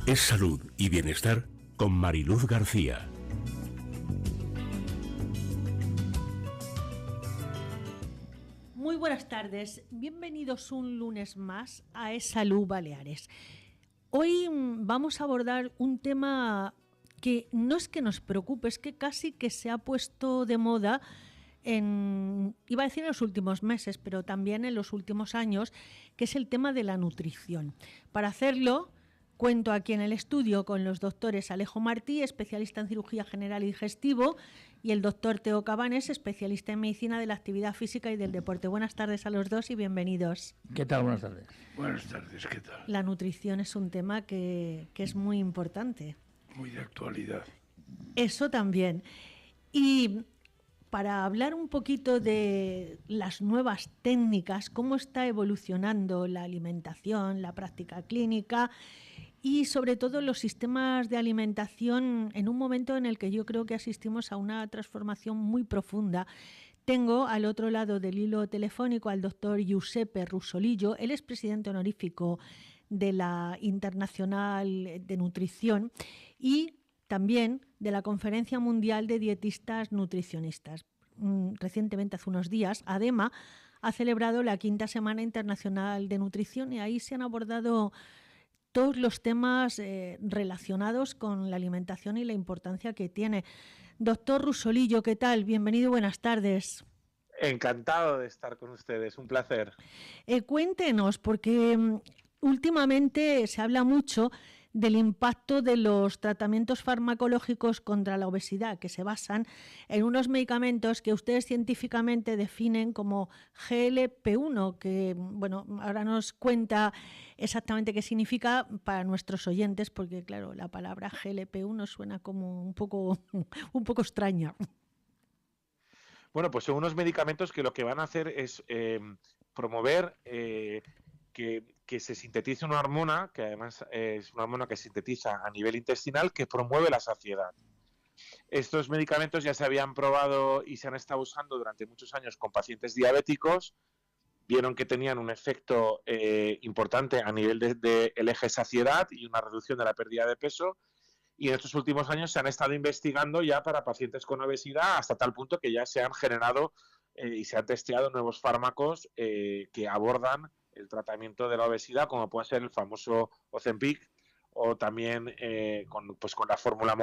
Es salud y bienestar con Mariluz García. Muy buenas tardes, bienvenidos un lunes más a Es Salud Baleares. Hoy vamos a abordar un tema que no es que nos preocupe, es que casi que se ha puesto de moda iba a decir en los últimos meses, pero también en los últimos años, que es el tema de la nutrición. Para hacerlo, cuento aquí en el estudio con los doctores Alejo Martí, especialista en cirugía general y digestivo, y el doctor Teo Cabanes, especialista en medicina de la actividad física y del deporte. Buenas tardes a los dos y bienvenidos. ¿Qué tal? Buenas tardes. Buenas tardes, ¿qué tal? La nutrición es un tema que es muy importante. Muy de actualidad. Eso también. Y para hablar un poquito de las nuevas técnicas, cómo está evolucionando la alimentación, la práctica clínica y sobre todo los sistemas de alimentación en un momento en el que yo creo que asistimos a una transformación muy profunda. Tengo al otro lado del hilo telefónico al doctor Giuseppe Rusolillo. Él es presidente honorífico de la Internacional de Nutrición y también de la Conferencia Mundial de Dietistas Nutricionistas. Recientemente, hace unos días, ADEMA ha celebrado la 5ª Semana Internacional de Nutrición y ahí se han abordado todos los temas relacionados con la alimentación y la importancia que tiene. Doctor Rusolillo, ¿qué tal? Bienvenido y buenas tardes. Encantado de estar con ustedes, un placer. Cuéntenos, porque últimamente se habla mucho del impacto de los tratamientos farmacológicos contra la obesidad, que se basan en unos medicamentos que ustedes científicamente definen como GLP-1, que bueno, ahora nos cuenta exactamente qué significa para nuestros oyentes, porque claro, la palabra GLP-1 suena como un poco extraña. Bueno, pues son unos medicamentos que lo que van a hacer es promover que se sintetice una hormona, que además es una hormona que se sintetiza a nivel intestinal, que promueve la saciedad. Estos medicamentos ya se habían probado y se han estado usando durante muchos años con pacientes diabéticos. Vieron que tenían un efecto importante a nivel del eje saciedad y una reducción de la pérdida de peso. Y en estos últimos años se han estado investigando ya para pacientes con obesidad hasta tal punto que ya se han generado y se han testeado nuevos fármacos que abordan el tratamiento de la obesidad, como puede ser el famoso Ozempic o también con la fórmula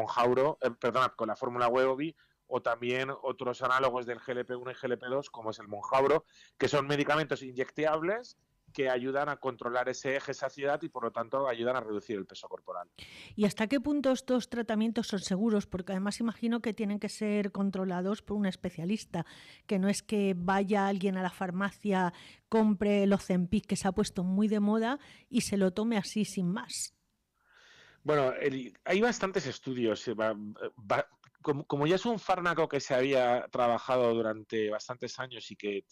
con la fórmula Wegovy, o también otros análogos del GLP-1 y GLP-2 como es el Monjabro, que son medicamentos inyectables que ayudan a controlar ese eje saciedad y por lo tanto ayudan a reducir el peso corporal. ¿Y hasta qué punto estos tratamientos son seguros? Porque además imagino que tienen que ser controlados por un especialista, que no es que vaya alguien a la farmacia, compre el Ozempic que se ha puesto muy de moda y se lo tome así sin más. Bueno, hay bastantes estudios. Como ya es un fármaco que se había trabajado durante bastantes años y que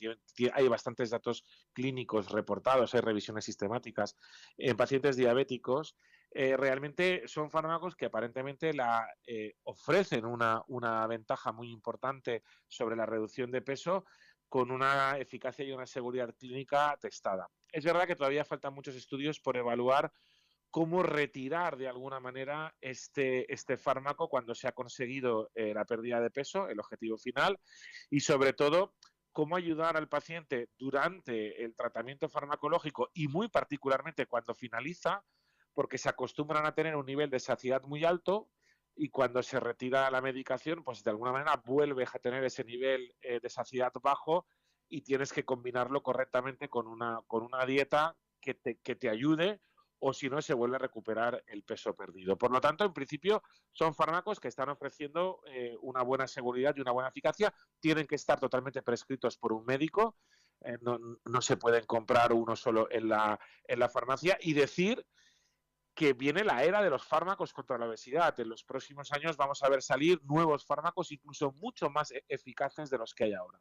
hay bastantes datos clínicos reportados, hay revisiones sistemáticas en pacientes diabéticos, realmente son fármacos que aparentemente ofrecen una ventaja muy importante sobre la reducción de peso con una eficacia y una seguridad clínica testada. Es verdad que todavía faltan muchos estudios por evaluar cómo retirar de alguna manera este fármaco cuando se ha conseguido la pérdida de peso, el objetivo final, y sobre todo cómo ayudar al paciente durante el tratamiento farmacológico y muy particularmente cuando finaliza, porque se acostumbran a tener un nivel de saciedad muy alto y cuando se retira la medicación, pues de alguna manera vuelves a tener ese nivel de saciedad bajo y tienes que combinarlo correctamente con una dieta que te ayude, o si no se vuelve a recuperar el peso perdido. Por lo tanto, en principio, son fármacos que están ofreciendo una buena seguridad y una buena eficacia. Tienen que estar totalmente prescritos por un médico. No se pueden comprar uno solo en la farmacia. Y decir que viene la era de los fármacos contra la obesidad. En los próximos años vamos a ver salir nuevos fármacos, incluso mucho más eficaces de los que hay ahora.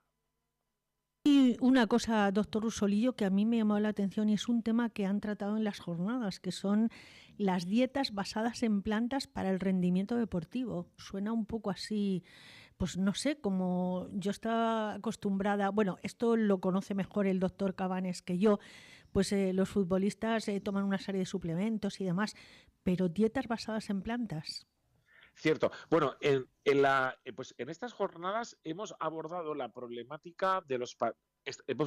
Y una cosa, doctor Rusolillo, que a mí me llamó la atención y es un tema que han tratado en las jornadas, que son las dietas basadas en plantas para el rendimiento deportivo. Suena un poco así, pues no sé, como yo estaba acostumbrada, bueno, esto lo conoce mejor el doctor Cabanes que yo, pues los futbolistas toman una serie de suplementos y demás, pero dietas basadas en plantas. Cierto. Bueno, pues en estas jornadas hemos abordado la problemática de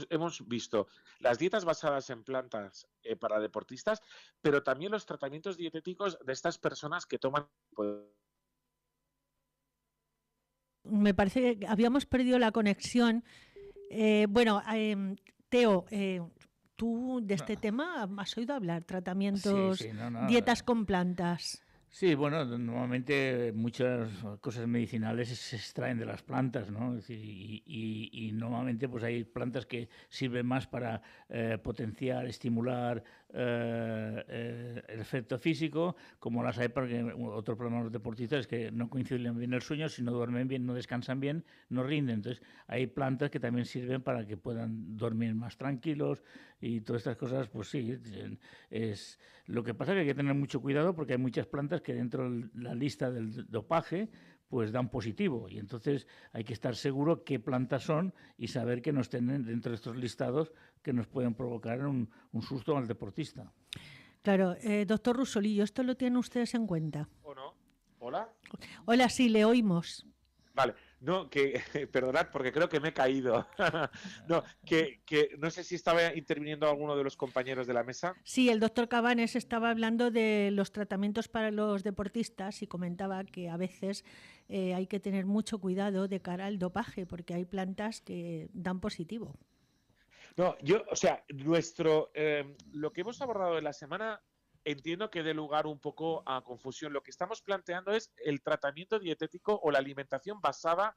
hemos visto las dietas basadas en plantas para deportistas, pero también los tratamientos dietéticos de estas personas que toman. Me parece que habíamos perdido la conexión. Teo, tú de este tema has oído hablar, tratamientos, Sí, dietas con plantas. Sí, bueno, normalmente muchas cosas medicinales se extraen de las plantas, ¿no? Es decir, y normalmente pues hay plantas que sirven más para potenciar, estimular el efecto físico, como las hay porque otro problema de los deportistas es que no coinciden bien el sueño, si no duermen bien, no descansan bien, no rinden. Entonces hay plantas que también sirven para que puedan dormir más tranquilos y todas estas cosas, pues sí, es lo que pasa es que hay que tener mucho cuidado porque hay muchas plantas que dentro de la lista del dopaje pues dan positivo y entonces hay que estar seguro qué plantas son y saber que no estén dentro de estos listados que nos pueden provocar un susto al deportista. Claro, doctor Rusolillo, ¿esto lo tienen ustedes en cuenta? ¿O no? ¿Hola? Hola, sí, le oímos. Vale, no, perdonad, porque creo que me he caído. No, que no sé si estaba interviniendo alguno de los compañeros de la mesa. Sí, el doctor Cabanes estaba hablando de los tratamientos para los deportistas y comentaba que a veces hay que tener mucho cuidado de cara al dopaje, porque hay plantas que dan positivo. No, lo que hemos abordado en la semana entiendo que dé lugar un poco a confusión. Lo que estamos planteando es el tratamiento dietético o la alimentación basada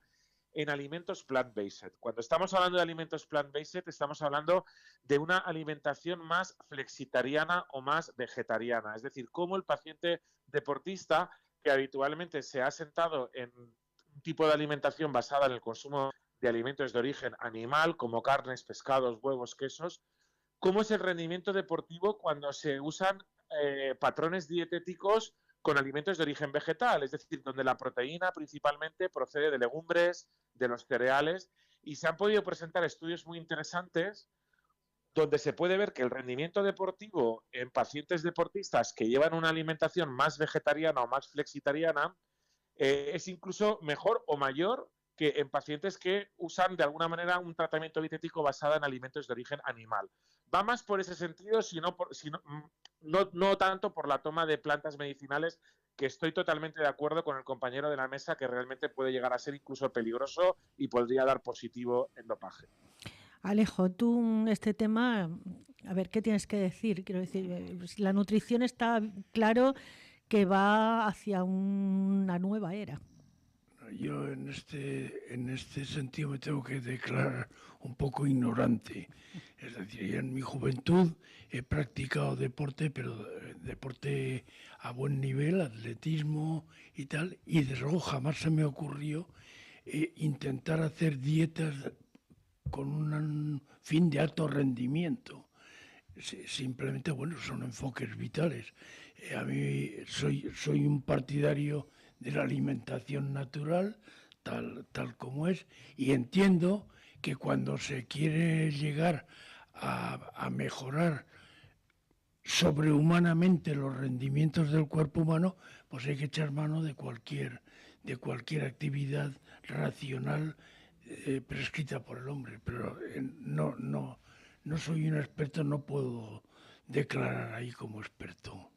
en alimentos plant-based. Cuando estamos hablando de alimentos plant-based, estamos hablando de una alimentación más flexitariana o más vegetariana. Es decir, cómo el paciente deportista, que habitualmente se ha sentado en un tipo de alimentación basada en el consumo de alimentos de origen animal, como carnes, pescados, huevos, quesos, cómo es el rendimiento deportivo cuando se usan patrones dietéticos con alimentos de origen vegetal, es decir, donde la proteína principalmente procede de legumbres, de los cereales, y se han podido presentar estudios muy interesantes donde se puede ver que el rendimiento deportivo en pacientes deportistas que llevan una alimentación más vegetariana o más flexitariana es incluso mejor o mayor que en pacientes que usan de alguna manera un tratamiento dietético basado en alimentos de origen animal. Va más por ese sentido, no tanto por la toma de plantas medicinales, que estoy totalmente de acuerdo con el compañero de la mesa que realmente puede llegar a ser incluso peligroso y podría dar positivo en dopaje. Alejo, tú este tema, a ver, ¿qué tienes que decir? Quiero decir, la nutrición está claro que va hacia una nueva era. Yo en este sentido me tengo que declarar un poco ignorante. Es decir, en mi juventud he practicado deporte, pero deporte a buen nivel, atletismo y tal, y desde luego jamás se me ocurrió intentar hacer dietas con un fin de alto rendimiento. Simplemente, bueno, son enfoques vitales. A mí soy un partidario de la alimentación natural, tal como es, y entiendo que cuando se quiere llegar a mejorar sobrehumanamente los rendimientos del cuerpo humano, pues hay que echar mano de cualquier actividad racional prescrita por el hombre. Pero no soy un experto, no puedo declarar ahí como experto.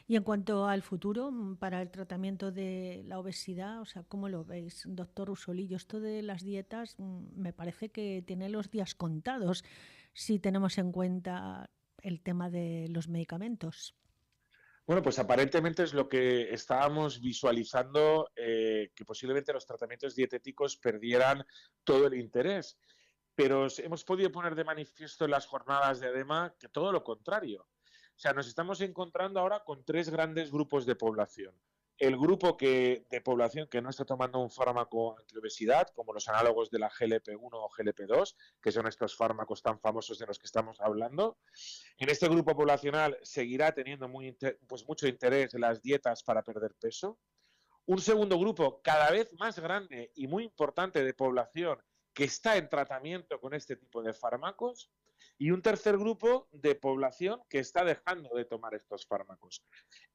Y en cuanto al futuro, para el tratamiento de la obesidad, o sea, ¿cómo lo veis, doctor Rusolillo? Esto de las dietas me parece que tiene los días contados si tenemos en cuenta el tema de los medicamentos. Bueno, pues aparentemente es lo que estábamos visualizando, que posiblemente los tratamientos dietéticos perdieran todo el interés. Pero hemos podido poner de manifiesto en las jornadas de ADEMA que todo lo contrario. O sea, nos estamos encontrando ahora con tres grandes grupos de población. El grupo de población que no está tomando un fármaco antiobesidad, como los análogos de la GLP-1 o GLP-2, que son estos fármacos tan famosos de los que estamos hablando. En este grupo poblacional seguirá teniendo mucho interés en las dietas para perder peso. Un segundo grupo cada vez más grande y muy importante de población que está en tratamiento con este tipo de fármacos. y un tercer grupo de población que está dejando de tomar estos fármacos.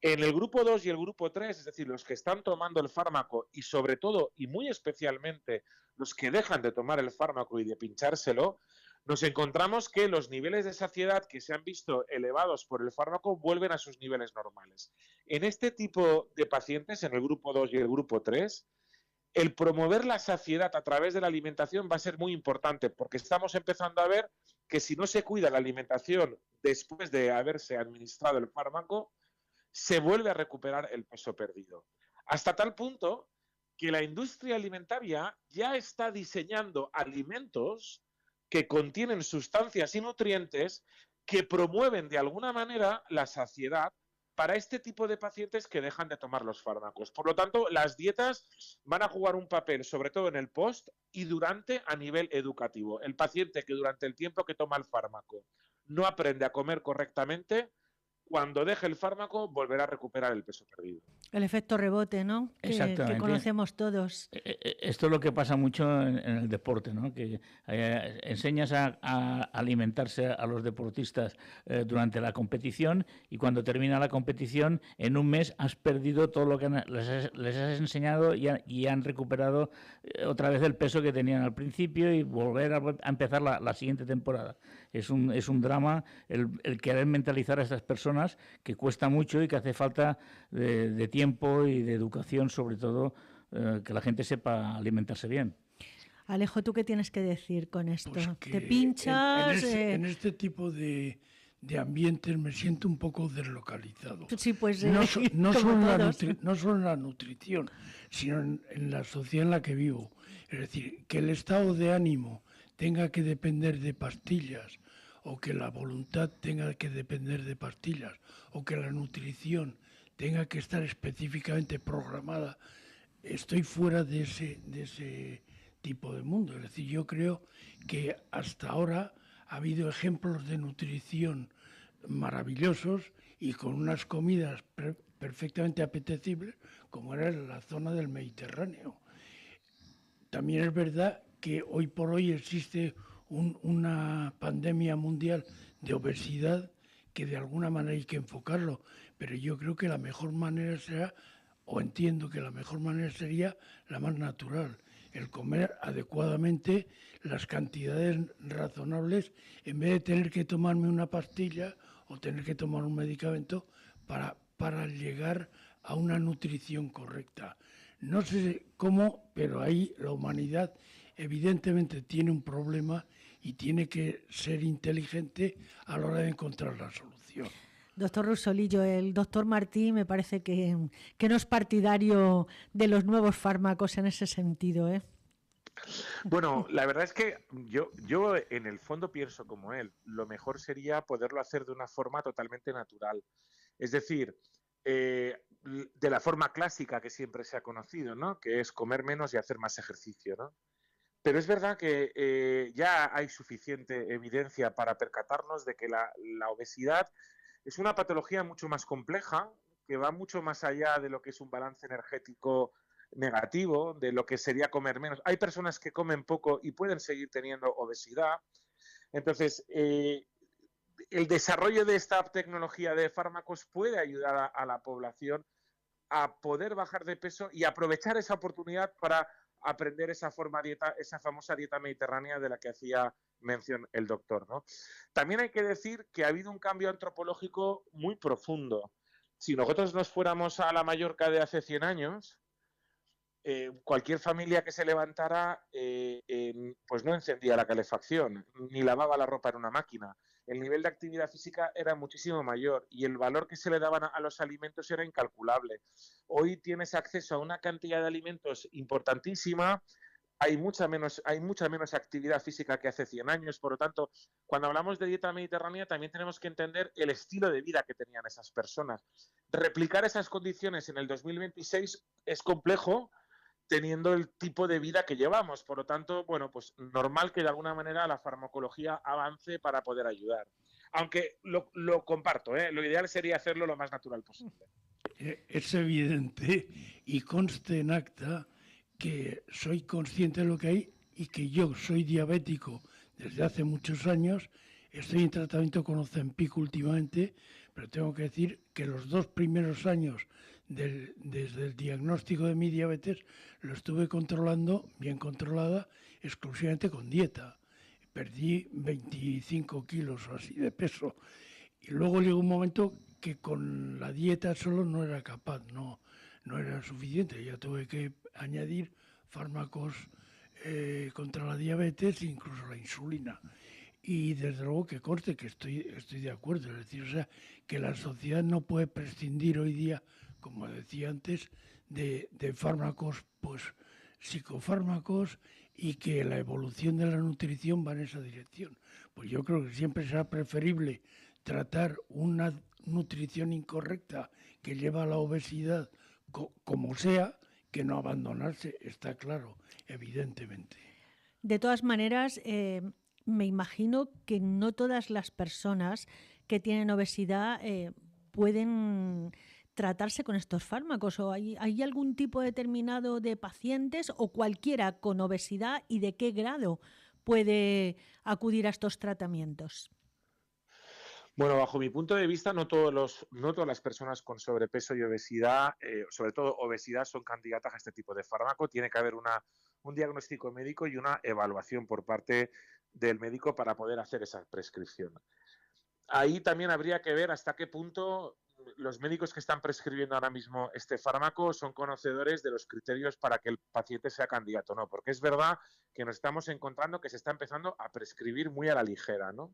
En el grupo 2 y el grupo 3, es decir, los que están tomando el fármaco y sobre todo y muy especialmente los que dejan de tomar el fármaco y de pinchárselo, nos encontramos que los niveles de saciedad que se han visto elevados por el fármaco vuelven a sus niveles normales. En este tipo de pacientes, en el grupo 2 y el grupo 3, el promover la saciedad a través de la alimentación va a ser muy importante, porque estamos empezando a ver que si no se cuida la alimentación después de haberse administrado el fármaco, se vuelve a recuperar el peso perdido. Hasta tal punto que la industria alimentaria ya está diseñando alimentos que contienen sustancias y nutrientes que promueven de alguna manera la saciedad para este tipo de pacientes que dejan de tomar los fármacos. Por lo tanto, las dietas van a jugar un papel, sobre todo en el post y durante a nivel educativo. El paciente que durante el tiempo que toma el fármaco no aprende a comer correctamente, cuando deje el fármaco volverá a recuperar el peso perdido. El efecto rebote, ¿no? Que conocemos todos. Esto es lo que pasa mucho en el deporte, ¿no? Que enseñas a alimentarse a los deportistas durante la competición y cuando termina la competición, en un mes has perdido todo lo que les has enseñado y han recuperado otra vez el peso que tenían al principio y volver a empezar la siguiente temporada. Es un drama el querer mentalizar a estas personas, que cuesta mucho y que hace falta de tiempo y de educación, sobre todo, que la gente sepa alimentarse bien. Alejo, ¿tú qué tienes que decir con esto? Pues ¿Te pinchas? En este tipo de ambientes me siento un poco deslocalizado. Sí, pues no solo en la nutrición, sino en la sociedad en la que vivo. Es decir, que el estado de ánimo tenga que depender de pastillas, o que la voluntad tenga que depender de pastillas, o que la nutrición tenga que estar específicamente programada, estoy fuera de ese tipo de mundo. Es decir, yo creo que hasta ahora ha habido ejemplos de nutrición maravillosos y con unas comidas perfectamente apetecibles, como era la zona del Mediterráneo. También es verdad que hoy por hoy existe una pandemia mundial de obesidad que de alguna manera hay que enfocarlo, pero yo creo que la mejor manera será, o entiendo que la mejor manera sería la más natural, el comer adecuadamente las cantidades razonables en vez de tener que tomarme una pastilla o tener que tomar un medicamento para llegar a una nutrición correcta. No sé cómo, pero ahí la humanidad evidentemente tiene un problema y tiene que ser inteligente a la hora de encontrar la solución. Doctor Rusolillo, el doctor Martí me parece que no es partidario de los nuevos fármacos en ese sentido, ¿eh? Bueno, la verdad es que yo en el fondo pienso como él. Lo mejor sería poderlo hacer de una forma totalmente natural. Es decir, de la forma clásica que siempre se ha conocido, ¿no? Que es comer menos y hacer más ejercicio, ¿no? Pero es verdad que ya hay suficiente evidencia para percatarnos de que la obesidad es una patología mucho más compleja, que va mucho más allá de lo que es un balance energético negativo, de lo que sería comer menos. Hay personas que comen poco y pueden seguir teniendo obesidad. Entonces, el desarrollo de esta tecnología de fármacos puede ayudar a la población a poder bajar de peso y aprovechar esa oportunidad para aprender esa famosa dieta mediterránea de la que hacía mención el doctor, ¿no? También hay que decir que ha habido un cambio antropológico muy profundo. Si nosotros nos fuéramos a la Mallorca de hace 100 años, cualquier familia que se levantara pues no encendía la calefacción, ni lavaba la ropa en una máquina. El nivel de actividad física era muchísimo mayor y el valor que se le daban a los alimentos era incalculable. Hoy tienes acceso a una cantidad de alimentos importantísima, hay mucha menos actividad física que hace 100 años, por lo tanto, cuando hablamos de dieta mediterránea también tenemos que entender el estilo de vida que tenían esas personas. Replicar esas condiciones en el 2026 es complejo, teniendo el tipo de vida que llevamos. Por lo tanto, bueno, pues normal que de alguna manera la farmacología avance para poder ayudar. Aunque lo comparto, ¿eh? Lo ideal sería hacerlo lo más natural posible. Es evidente y conste en acta que soy consciente de lo que hay y que yo soy diabético desde hace muchos años. Estoy en tratamiento con Ozempic últimamente, pero tengo que decir que los 2 primeros años desde el diagnóstico de mi diabetes lo estuve controlando, bien controlada, exclusivamente con dieta. Perdí 25 kilos o así de peso. Y luego llegó un momento que con la dieta solo no era capaz, no era suficiente. Ya tuve que añadir fármacos contra la diabetes e incluso la insulina. Y desde luego que conste que estoy de acuerdo, es decir, o sea, que la sociedad no puede prescindir hoy día, como decía antes, de fármacos, pues psicofármacos, y que la evolución de la nutrición va en esa dirección. Pues yo creo que siempre será preferible tratar una nutrición incorrecta que lleva a la obesidad como sea, que no abandonarse, está claro, evidentemente. De todas maneras, me imagino que no todas las personas que tienen obesidad pueden tratarse con estos fármacos, o hay algún tipo determinado de pacientes o cualquiera con obesidad, y de qué grado puede acudir a estos tratamientos. Bueno, bajo mi punto de vista, no todas las personas con sobrepeso y obesidad, sobre todo obesidad, son candidatas a este tipo de fármaco. Tiene que haber un diagnóstico médico y una evaluación por parte del médico para poder hacer esa prescripción. Ahí también habría que ver hasta qué punto los médicos que están prescribiendo ahora mismo este fármaco son conocedores de los criterios para que el paciente sea candidato o no, porque es verdad que nos estamos encontrando que se está empezando a prescribir muy a la ligera, ¿no?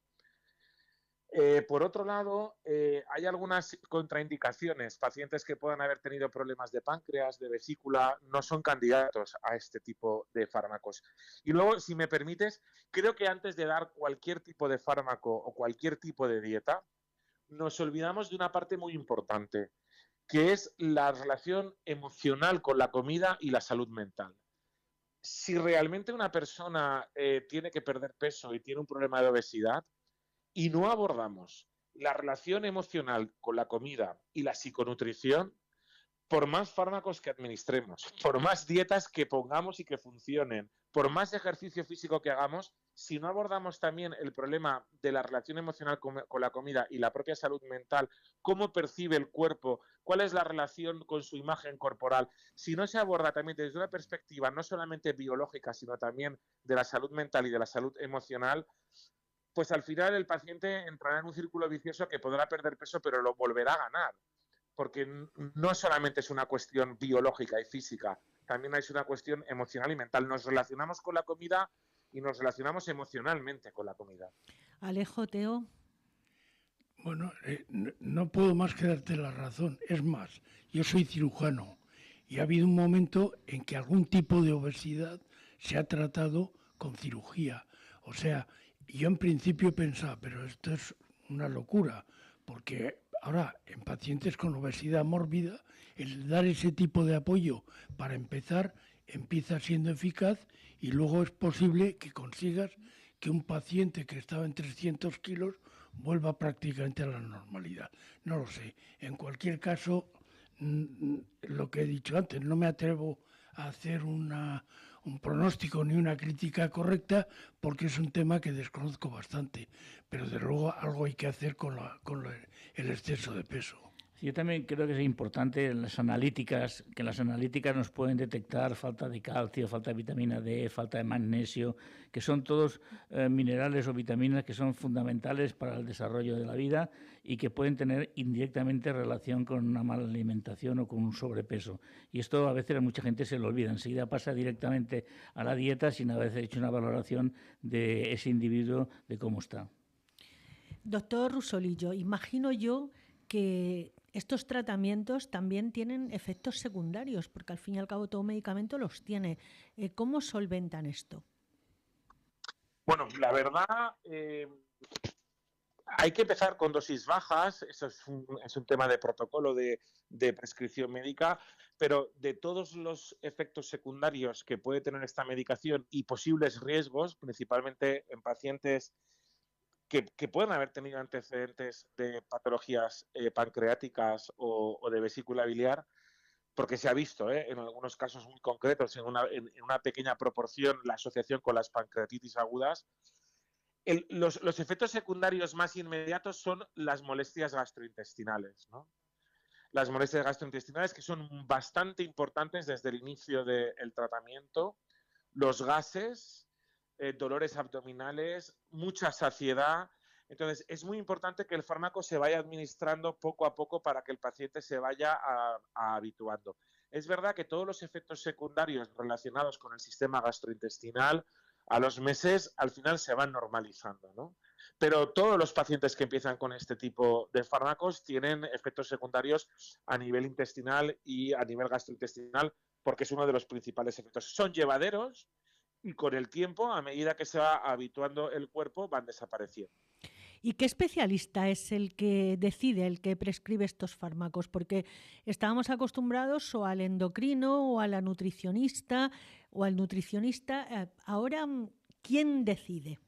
Por otro lado, hay algunas contraindicaciones. Pacientes que puedan haber tenido problemas de páncreas, de vesícula, no son candidatos a este tipo de fármacos. Y luego, si me permites, creo que antes de dar cualquier tipo de fármaco o cualquier tipo de dieta, nos olvidamos de una parte muy importante, que es la relación emocional con la comida y la salud mental. Si realmente una persona tiene que perder peso y tiene un problema de obesidad, y no abordamos la relación emocional con la comida y la psiconutrición, por más fármacos que administremos, por más dietas que pongamos y que funcionen, por más ejercicio físico que hagamos, si no abordamos también el problema de la relación emocional con la comida y la propia salud mental, cómo percibe el cuerpo, cuál es la relación con su imagen corporal, si no se aborda también desde una perspectiva no solamente biológica, sino también de la salud mental y de la salud emocional, pues al final el paciente entrará en un círculo vicioso que podrá perder peso, pero lo volverá a ganar. Porque no solamente es una cuestión biológica y física, también es una cuestión emocional y mental. Nos relacionamos con la comida y nos relacionamos emocionalmente con la comida. Alejo, Teo. Bueno, no puedo más que darte la razón. Es más, yo soy cirujano y ha habido un momento en que algún tipo de obesidad se ha tratado con cirugía. O sea, yo en principio pensaba, pero esto es una locura, porque ahora en pacientes con obesidad mórbida, el dar ese tipo de apoyo para empezar empieza siendo eficaz, y luego es posible que consigas que un paciente que estaba en 300 kilos vuelva prácticamente a la normalidad. No lo sé. En cualquier caso, lo que he dicho antes, no me atrevo a hacer un pronóstico ni una crítica correcta, porque es un tema que desconozco bastante, pero de luego algo hay que hacer con el exceso de peso. Yo también creo que es importante que las analíticas nos pueden detectar falta de calcio, falta de vitamina D, falta de magnesio, que son todos minerales o vitaminas que son fundamentales para el desarrollo de la vida y que pueden tener indirectamente relación con una mala alimentación o con un sobrepeso. Y esto a veces a mucha gente se lo olvida, enseguida pasa directamente a la dieta sin haber hecho una valoración de ese individuo, de cómo está. Doctor Rusolillo, imagino yo que estos tratamientos también tienen efectos secundarios, porque al fin y al cabo todo medicamento los tiene. ¿Cómo solventan esto? Bueno, la verdad, hay que empezar con dosis bajas, eso es un tema de protocolo de prescripción médica, pero de todos los efectos secundarios que puede tener esta medicación y posibles riesgos, principalmente en pacientes que pueden haber tenido antecedentes de patologías pancreáticas o de vesícula biliar, porque se ha visto en algunos casos muy concretos, en una pequeña proporción, la asociación con las pancreatitis agudas. Los efectos secundarios más inmediatos son las molestias gastrointestinales, ¿no? Las molestias gastrointestinales, que son bastante importantes desde el inicio del tratamiento, los gases, dolores abdominales, mucha saciedad. Entonces, es muy importante que el fármaco se vaya administrando poco a poco para que el paciente se vaya habituando. Es verdad que todos los efectos secundarios relacionados con el sistema gastrointestinal a los meses al final se van normalizando, ¿no? Pero todos los pacientes que empiezan con este tipo de fármacos tienen efectos secundarios a nivel intestinal y a nivel gastrointestinal, porque es uno de los principales efectos. Son llevaderos y con el tiempo, a medida que se va habituando el cuerpo, van desapareciendo. ¿Y qué especialista es el que decide, el que prescribe estos fármacos? Porque estábamos acostumbrados o al endocrino o a la nutricionista o al nutricionista. Ahora, ¿quién decide?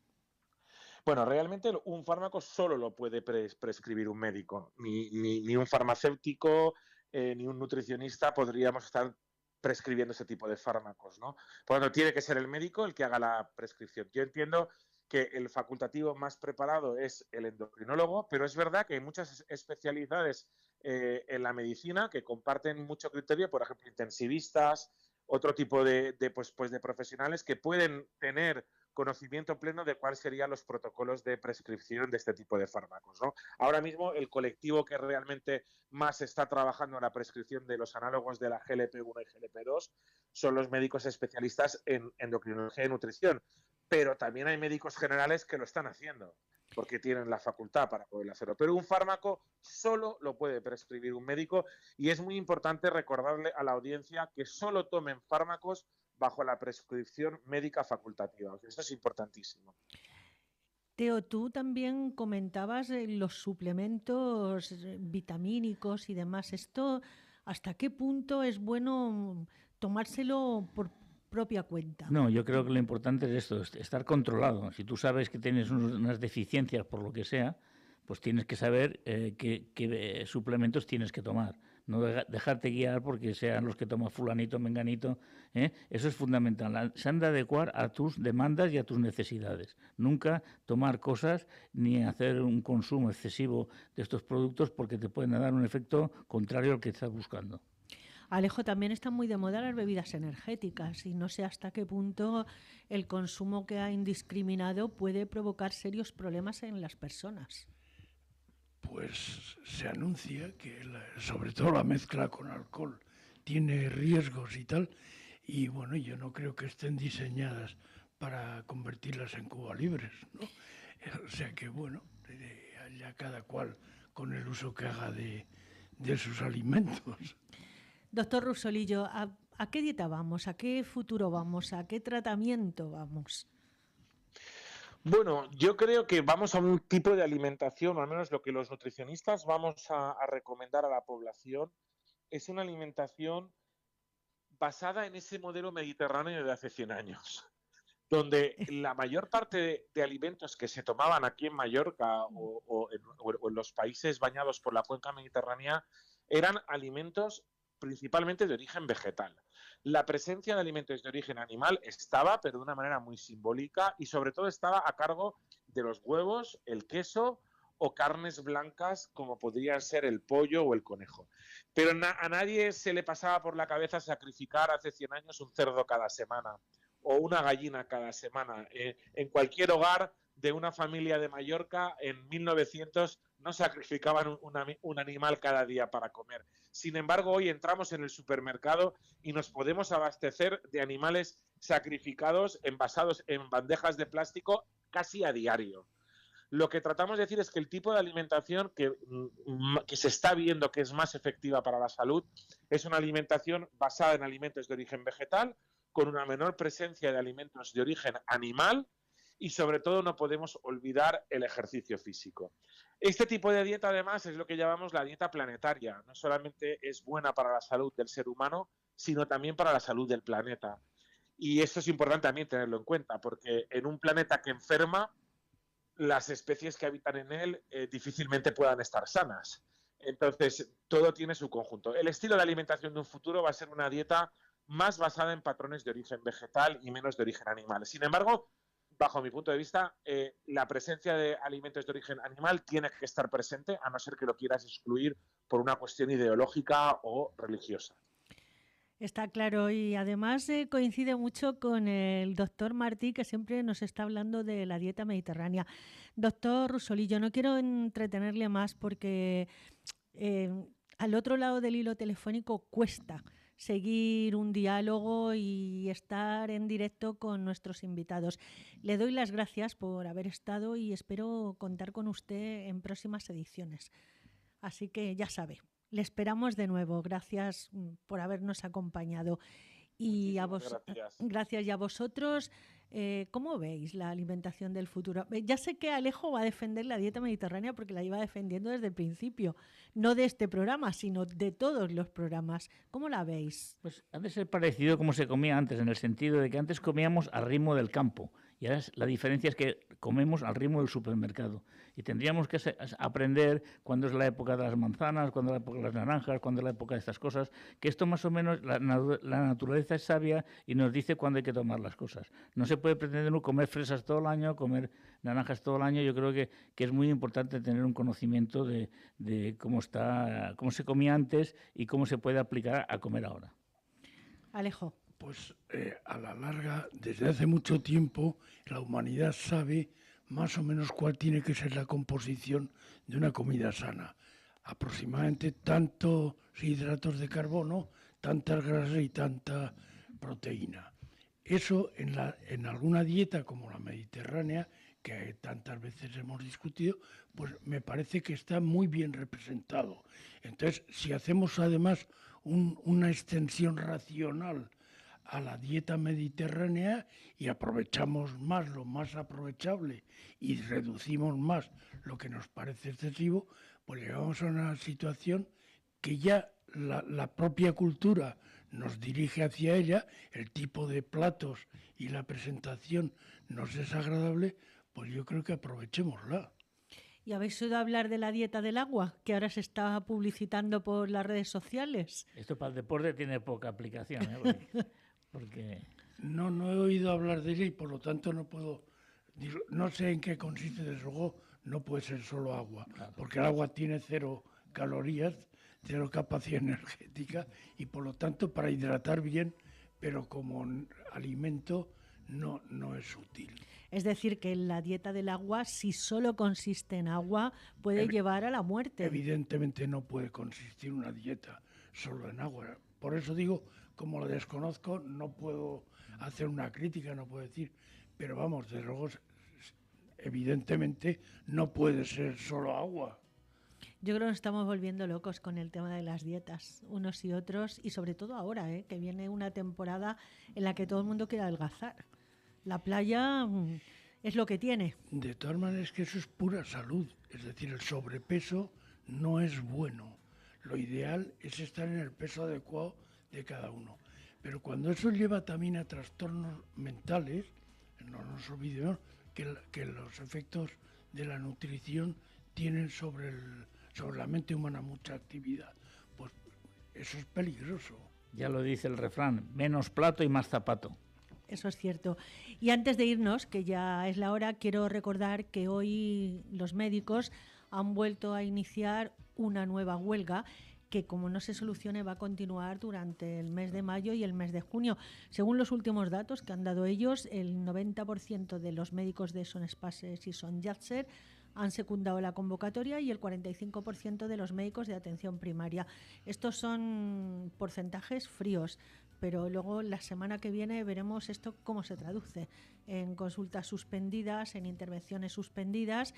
Bueno, realmente un fármaco solo lo puede prescribir un médico. Ni un farmacéutico ni un nutricionista podríamos estar prescribiendo ese tipo de fármacos, ¿no? Por lo tanto, tiene que ser el médico el que haga la prescripción. Yo entiendo que el facultativo más preparado es el endocrinólogo, pero es verdad que hay muchas especialidades en la medicina que comparten mucho criterio, por ejemplo, intensivistas, otro tipo de profesionales que pueden tener conocimiento pleno de cuáles serían los protocolos de prescripción de este tipo de fármacos, ¿no? Ahora mismo el colectivo que realmente más está trabajando en la prescripción de los análogos de la GLP-1 y GLP-2 son los médicos especialistas en endocrinología y nutrición, pero también hay médicos generales que lo están haciendo porque tienen la facultad para poder hacerlo. Pero un fármaco solo lo puede prescribir un médico y es muy importante recordarle a la audiencia que solo tomen fármacos bajo la prescripción médica facultativa. Esto es importantísimo. Teo, tú también comentabas los suplementos vitamínicos y demás. ¿Esto hasta qué punto es bueno tomárselo por propia cuenta? No, yo creo que lo importante es esto, estar controlado. Si tú sabes que tienes unas deficiencias por lo que sea, pues tienes que saber qué suplementos tienes que tomar. No dejarte guiar porque sean los que toma fulanito, menganito. Eso es fundamental. Se han de adecuar a tus demandas y a tus necesidades. Nunca tomar cosas ni hacer un consumo excesivo de estos productos porque te pueden dar un efecto contrario al que estás buscando. Alejo, también están muy de moda las bebidas energéticas y no sé hasta qué punto el consumo que ha indiscriminado puede provocar serios problemas en las personas. Pues se anuncia que sobre todo la mezcla con alcohol tiene riesgos y tal, y bueno, yo no creo que estén diseñadas para convertirlas en Cuba libres, ¿no? O sea que bueno, ya cada cual con el uso que haga de sus alimentos. Doctor Rusolillo, ¿a qué dieta vamos? ¿A qué futuro vamos? ¿A qué tratamiento vamos? Bueno, yo creo que vamos a un tipo de alimentación, o al menos lo que los nutricionistas vamos a recomendar a la población, es una alimentación basada en ese modelo mediterráneo de hace 100 años, donde la mayor parte de alimentos que se tomaban aquí en Mallorca o en los países bañados por la cuenca mediterránea eran alimentos principalmente de origen vegetal. La presencia de alimentos de origen animal estaba, pero de una manera muy simbólica, y sobre todo estaba a cargo de los huevos, el queso o carnes blancas como podrían ser el pollo o el conejo. Pero a nadie se le pasaba por la cabeza sacrificar hace 100 años un cerdo cada semana o una gallina cada semana. En cualquier hogar de una familia de Mallorca en 1900 no sacrificaban un animal cada día para comer. Sin embargo, hoy entramos en el supermercado y nos podemos abastecer de animales sacrificados envasados en bandejas de plástico casi a diario. Lo que tratamos de decir es que el tipo de alimentación que se está viendo que es más efectiva para la salud es una alimentación basada en alimentos de origen vegetal, con una menor presencia de alimentos de origen animal, y sobre todo no podemos olvidar el ejercicio físico. Este tipo de dieta además es lo que llamamos la dieta planetaria. No solamente es buena para la salud del ser humano, sino también para la salud del planeta. Y esto es importante también tenerlo en cuenta, porque en un planeta que enferma, las especies que habitan en él difícilmente puedan estar sanas. Entonces, todo tiene su conjunto. El estilo de alimentación de un futuro va a ser una dieta más basada en patrones de origen vegetal y menos de origen animal. Sin embargo, bajo mi punto de vista, la presencia de alimentos de origen animal tiene que estar presente, a no ser que lo quieras excluir por una cuestión ideológica o religiosa. Está claro, y además coincide mucho con el doctor Martí, que siempre nos está hablando de la dieta mediterránea. Doctor Rusolillo, no quiero entretenerle más porque al otro lado del hilo telefónico cuesta seguir un diálogo y estar en directo con nuestros invitados. Le doy las gracias por haber estado y espero contar con usted en próximas ediciones. Así que ya sabe. Le esperamos de nuevo. Gracias por habernos acompañado. Y gracias y a vosotros. ¿Cómo veis la alimentación del futuro? Ya sé que Alejo va a defender la dieta mediterránea porque la iba defendiendo desde el principio, no de este programa, sino de todos los programas. ¿Cómo la veis? Pues ha de ser parecido como se comía antes, en el sentido de que antes comíamos al ritmo del campo. Y ahora la diferencia es que comemos al ritmo del supermercado. Y tendríamos que aprender cuándo es la época de las manzanas, cuándo es la época de las naranjas, cuándo es la época de estas cosas. Que esto más o menos, la naturaleza es sabia y nos dice cuándo hay que tomar las cosas. No se puede pretender comer fresas todo el año, comer naranjas todo el año. Yo creo que es muy importante tener un conocimiento de cómo se comía antes y cómo se puede aplicar a comer ahora. Alejo. Pues a la larga, desde hace mucho tiempo, la humanidad sabe más o menos cuál tiene que ser la composición de una comida sana. Aproximadamente tantos hidratos de carbono, tantas grasas y tanta proteína. Eso en alguna dieta como la mediterránea, que tantas veces hemos discutido, pues me parece que está muy bien representado. Entonces, si hacemos además una extensión racional a la dieta mediterránea y aprovechamos más lo más aprovechable y reducimos más lo que nos parece excesivo, pues llegamos a una situación que ya la propia cultura nos dirige hacia ella, el tipo de platos y la presentación nos es agradable, pues yo creo que aprovechémosla. ¿Y habéis oído hablar de la dieta del agua, que ahora se está publicitando por las redes sociales? Esto para el deporte tiene poca aplicación, ¿eh? Porque... No he oído hablar de ella y por lo tanto no puedo... No sé en qué consiste, desde luego no puede ser solo agua, claro, porque el agua tiene 0 calorías, 0 capacidad energética y por lo tanto para hidratar bien, pero como alimento no es útil. Es decir, que la dieta del agua, si solo consiste en agua, puede llevar a la muerte. Evidentemente no puede consistir una dieta solo en agua. Por eso digo, como lo desconozco, no puedo hacer una crítica, no puedo decir, pero vamos, desde luego, evidentemente no puede ser solo agua. Yo creo que nos estamos volviendo locos con el tema de las dietas, unos y otros, y sobre todo ahora, que viene una temporada en la que todo el mundo quiere adelgazar. La playa es lo que tiene. De todas maneras, que eso es pura salud, es decir, el sobrepeso no es bueno. Lo ideal es estar en el peso adecuado de cada uno. Pero cuando eso lleva también a trastornos mentales, no nos olvidemos que los efectos de la nutrición tienen sobre la mente humana mucha actividad. Pues eso es peligroso. Ya lo dice el refrán, menos plato y más zapato. Eso es cierto. Y antes de irnos, que ya es la hora, quiero recordar que hoy los médicos han vuelto a iniciar una nueva huelga que, como no se solucione, va a continuar durante el mes de mayo y el mes de junio. Según los últimos datos que han dado ellos, el 90% de los médicos de Son Espases y Son Llàtzer han secundado la convocatoria y el 45% de los médicos de atención primaria. Estos son porcentajes fríos, pero luego la semana que viene veremos esto cómo se traduce en consultas suspendidas, en intervenciones suspendidas.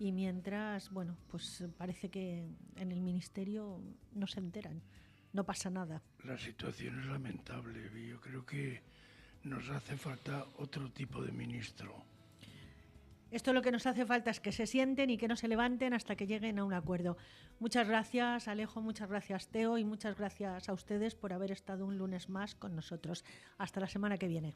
Y mientras, bueno, pues parece que en el Ministerio no se enteran, no pasa nada. La situación es lamentable. Yo creo que nos hace falta otro tipo de ministro. Esto lo que nos hace falta es que se sienten y que no se levanten hasta que lleguen a un acuerdo. Muchas gracias, Alejo, muchas gracias, Teo, y muchas gracias a ustedes por haber estado un lunes más con nosotros. Hasta la semana que viene.